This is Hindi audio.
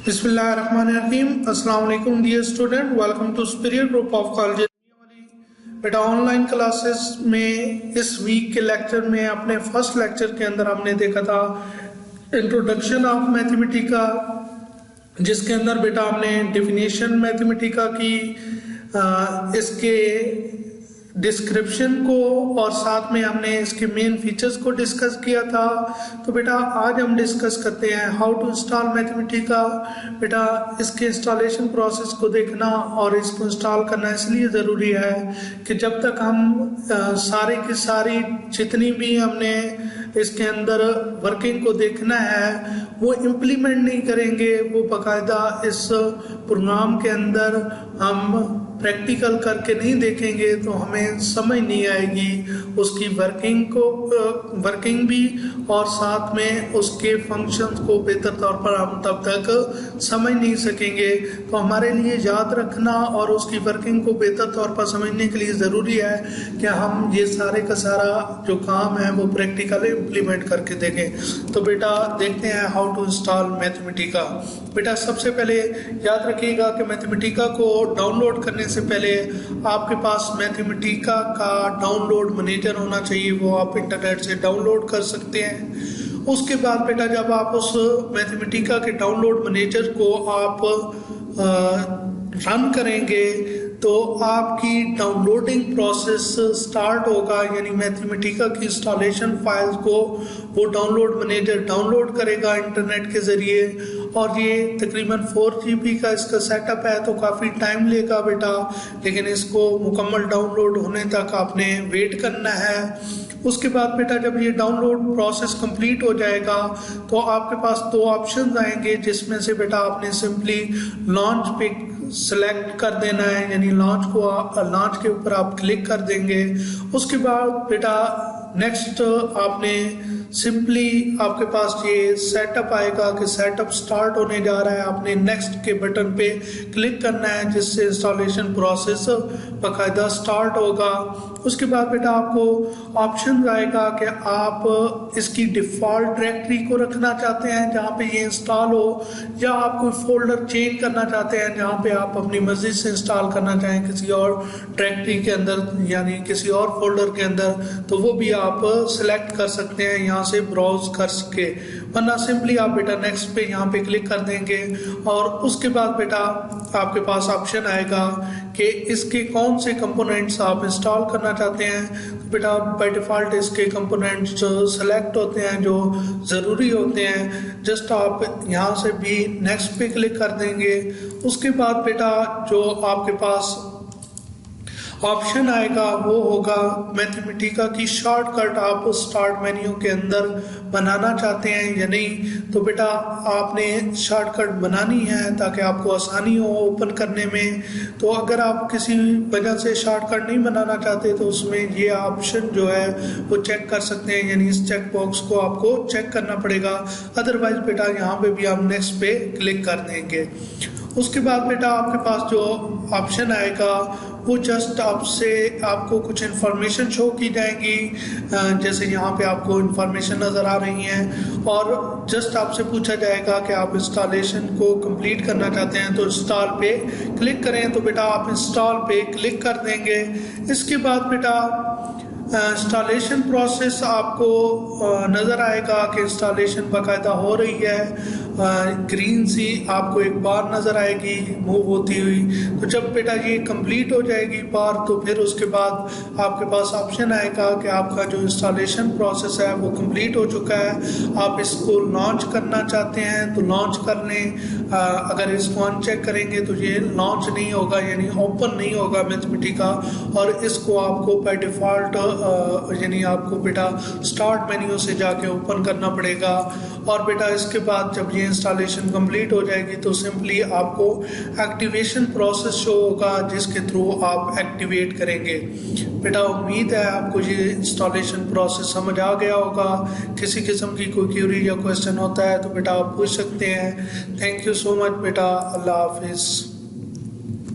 बिस्मिल्लाहिर्रहमानिर्रहीम। अस्सलाम वालेकुम dear student, welcome to Superior Group of College. बेटा ऑनलाइन क्लासेस में इस वीक के लेक्चर में अपने फर्स्ट लेक्चर के अंदर हमने देखा था इंट्रोडक्शन ऑफ मैथमेटिका, जिसके अंदर बेटा हमने डेफिनेशन मैथमेटिका की, इसके डिस्क्रिप्शन को और साथ में हमने इसके मेन फीचर्स को डिस्कस किया था। तो बेटा आज हम डिस्कस करते हैं हाउ टू इंस्टॉल मैथमेटिका। बेटा इसके इंस्टॉलेशन प्रोसेस को देखना और इसको इंस्टॉल करना इसलिए ज़रूरी है कि जब तक हम सारी की सारी जितनी भी हमने इसके अंदर वर्किंग को देखना है वो इम्प्लीमेंट नहीं करेंगे, वो बाकायदा इस प्रोग्राम के अंदर हम प्रैक्टिकल करके नहीं देखेंगे तो हमें समझ नहीं आएगी उसकी वर्किंग भी, और साथ में उसके फंक्शंस को बेहतर तौर पर हम तब तक समझ नहीं सकेंगे। तो हमारे लिए याद रखना और उसकी वर्किंग को बेहतर तौर पर समझने के लिए ज़रूरी है कि हम ये सारे का सारा जो काम है वो प्रैक्टिकली इम्प्लीमेंट करके देखें। तो बेटा देखते हैं हाउ टू इंस्टॉल मैथमेटिका। बेटा सबसे पहले याद रखिएगा कि मैथमेटिका को डाउनलोड करने से पहले आपके पास मैथमेटिका का डाउनलोड मैनेजर होना चाहिए, वो आप इंटरनेट से डाउनलोड कर सकते हैं। उसके बाद बेटा जब आप उस मैथमेटिका के डाउनलोड मैनेजर को आप रन करेंगे तो आपकी डाउनलोडिंग प्रोसेस स्टार्ट होगा, यानी मैथमेटिका की इंस्टॉलेशन फाइल्स को वो डाउनलोड मैनेजर डाउनलोड करेगा इंटरनेट के ज़रिए। और ये तकरीबन 4 GB का इसका सेटअप है तो काफ़ी टाइम लेगा बेटा, लेकिन इसको मुकम्मल डाउनलोड होने तक आपने वेट करना है। उसके बाद बेटा जब ये डाउनलोड प्रोसेस कंप्लीट हो जाएगा तो आपके पास 2 ऑप्शन आएंगे, जिसमें से बेटा आपने सिंपली लॉन्च पे सेलेक्ट कर देना है, यानी लॉन्च के ऊपर आप क्लिक कर देंगे। उसके बाद बेटा नेक्स्ट आपने सिंपली आपके पास ये सेटअप आएगा कि सेटअप स्टार्ट होने जा रहा है, आपने नेक्स्ट के बटन पे क्लिक करना है जिससे इंस्टॉलेशन प्रोसेस बाकायदा स्टार्ट होगा। उसके बाद बेटा आपको ऑप्शन आएगा कि आप इसकी डिफ़ॉल्ट डायरेक्टरी को रखना चाहते हैं जहाँ पे ये इंस्टॉल हो, या आप कोई फोल्डर चेंज करना चाहते हैं जहाँ पे आप अपनी मर्जी से इंस्टॉल करना चाहें किसी और डायरेक्टरी के अंदर, यानी किसी और फोल्डर के अंदर, तो वो भी आप सिलेक्ट कर सकते हैं यहाँ से ब्राउज कर सके। वरना सिंपली आप बेटा नेक्स्ट पे यहाँ पे क्लिक कर देंगे और उसके बाद बेटा आपके पास ऑप्शन आएगा कि इसके कौन से कंपोनेंट्स आप इंस्टॉल करना चाहते हैं। तो बेटा बाय डिफ़ॉल्ट इसके कंपोनेंट्स सेलेक्ट होते हैं जो ज़रूरी होते हैं, जस्ट आप यहाँ से भी नेक्स्ट पे क्लिक कर देंगे। उसके बाद बेटा जो आपके पास ऑप्शन आएगा वो होगा मैथमेटिका की शॉर्टकट, आप स्टार्ट मेन्यू के अंदर बनाना चाहते हैं या नहीं। तो बेटा आपने शॉर्टकट बनानी है ताकि आपको आसानी हो ओपन करने में। तो अगर आप किसी वजह से शॉर्टकट नहीं बनाना चाहते तो उसमें ये ऑप्शन जो है वो चेक कर सकते हैं, यानी इस चेक बॉक्स को आपको चेक करना पड़ेगा। अदरवाइज बेटा यहाँ पे भी हम नेक्स्ट पे क्लिक कर देंगे। उसके बाद बेटा आपके पास जो ऑप्शन आएगा वो जस्ट आपको कुछ इन्फॉर्मेशन शो की जाएंगी, जैसे यहाँ पे आपको इन्फॉर्मेशन नज़र आ रही हैं, और जस्ट आपसे पूछा जाएगा कि आप इंस्टॉलेशन को कंप्लीट करना चाहते हैं तो इंस्टॉल पे क्लिक करें। तो बेटा आप इंस्टॉल पे क्लिक कर देंगे। इसके बाद बेटा इंस्टॉलेशन प्रोसेस आपको नज़र आएगा कि इंस्टॉलेशन बाकायदा हो रही है, ग्रीन सी आपको एक बार नज़र आएगी मूव होती हुई। तो जब बेटा ये कंप्लीट हो जाएगी बार तो फिर उसके बाद आपके पास ऑप्शन आएगा कि आपका जो इंस्टॉलेशन प्रोसेस है वो कंप्लीट हो चुका है, आप इसको लॉन्च करना चाहते हैं तो लॉन्च कर लें। अगर इसको अनचेक करेंगे तो ये लॉन्च नहीं होगा, यानी ओपन नहीं होगा मैथमेटिका, और इसको आपको बाय डिफ़ॉल्ट यानी आपको बेटा स्टार्ट मेन्यू से जाके ओपन करना पड़ेगा। और बेटा इसके बाद जब ये इंस्टॉलेशन कंप्लीट हो जाएगी तो सिंपली आपको एक्टिवेशन प्रोसेस शो होगा जिसके थ्रू आप एक्टिवेट करेंगे। बेटा उम्मीद है आपको ये इंस्टॉलेशन प्रोसेस समझ आ गया होगा। किसी किस्म की कोई क्यूरी या क्वेश्चन होता है तो बेटा आप पूछ सकते हैं। थैंक यू सो मच बेटा, अल्लाह हाफिज़।